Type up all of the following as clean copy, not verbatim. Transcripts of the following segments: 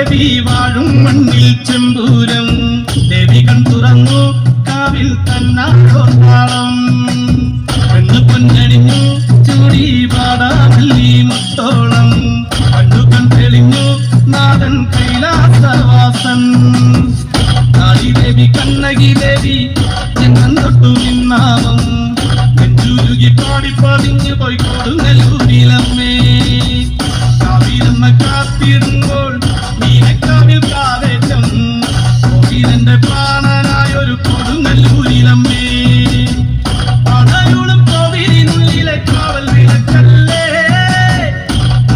ദേവി വാഴും മണ്ണിൽ ചെമ്പൂരം ദേവി കൺ തുറന്നു കാവിൽ തന്നാളം പെണ്ണു പൊന്നണിഞ്ഞു ചൂടി പാടാമല്ലി മുത്തോളം കണ്ണു കൺ തെളിഞ്ഞു നാഥൻ കൈലാസവാസൻ കാളി ദേവി കണ്ണകി ദേവി ജന്മം തൊട്ടു നിന്നാമം നെഞ്ചുരുകി പാടി പതിഞ്ഞു പോയി കൊടുങ്ങല്ലൂരിലമ്മേ കാവിലമ്മ കാത്തിടുമ്പോൾ നീലക്കാവിൽ കാവേറ്റം കോവിലന്റെ പ്രാണനായൊരു കൊടുങ്ങല്ലൂരിലമ്മേ പടയോളം കോവിലിനുള്ളിലെ കാവൽ വിളക്കല്ലേ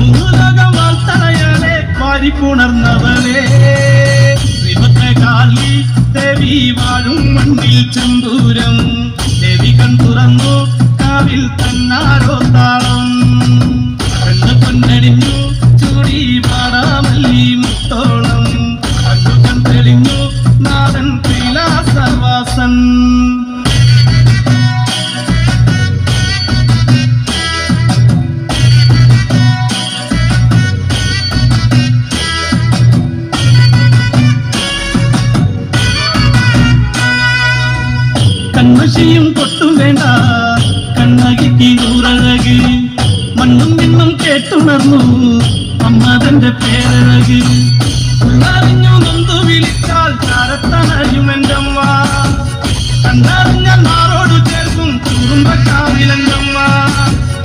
മൂലകം വാർത്തണയാലെ വാരിപ്പുണർന്നവളേ കാളി ദേവി വാഴും മണ്ണിൽ ചെമ്പൂരം ദേവി കൺ തുറന്നു കാവിൽ തന്നാരോ താളം പെണ്ണു പൊന്നണിഞ്ഞു ചൂടി പാടാമല്ലി മുത്തോളം കണ്ണു കൺ തെളിഞ്ഞു നാഥൻ കൈലാസവാസൻ കൺമശിയും കൊട്ടും വേണ്ട കണ്ണകിക്ക് നൂറഴക് മണ്ണും പിന്നും കേട്ടുണർന്നു അമ്മതന്റെ പേരഴക് ഉള്ളറിഞ്ഞു നൊന്തു വിളിച്ചാൽ ചാരത്തണയുമെൻ്റമ്മ കണ്ടറിഞ്ഞാൽ മാറോട് ചേർക്കും കുടുംബക്കാവിലെൻ്റമ്മ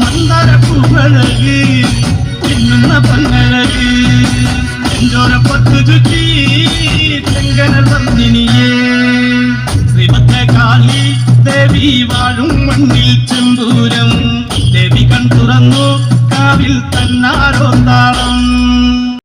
മന്ദര പൂവഴക് പിന്നുന്ന പന്നഴക് എഞ്ചോര പത്തു ചുറ്റി ചെങ്കനൽ വന്നിനിയേ കാളി ദേവി വാഴും മണ്ണിൽ ചെമ്പൂരം ദേവി കൺ തുറന്നു കാവിൽ തന്നാരോ താളം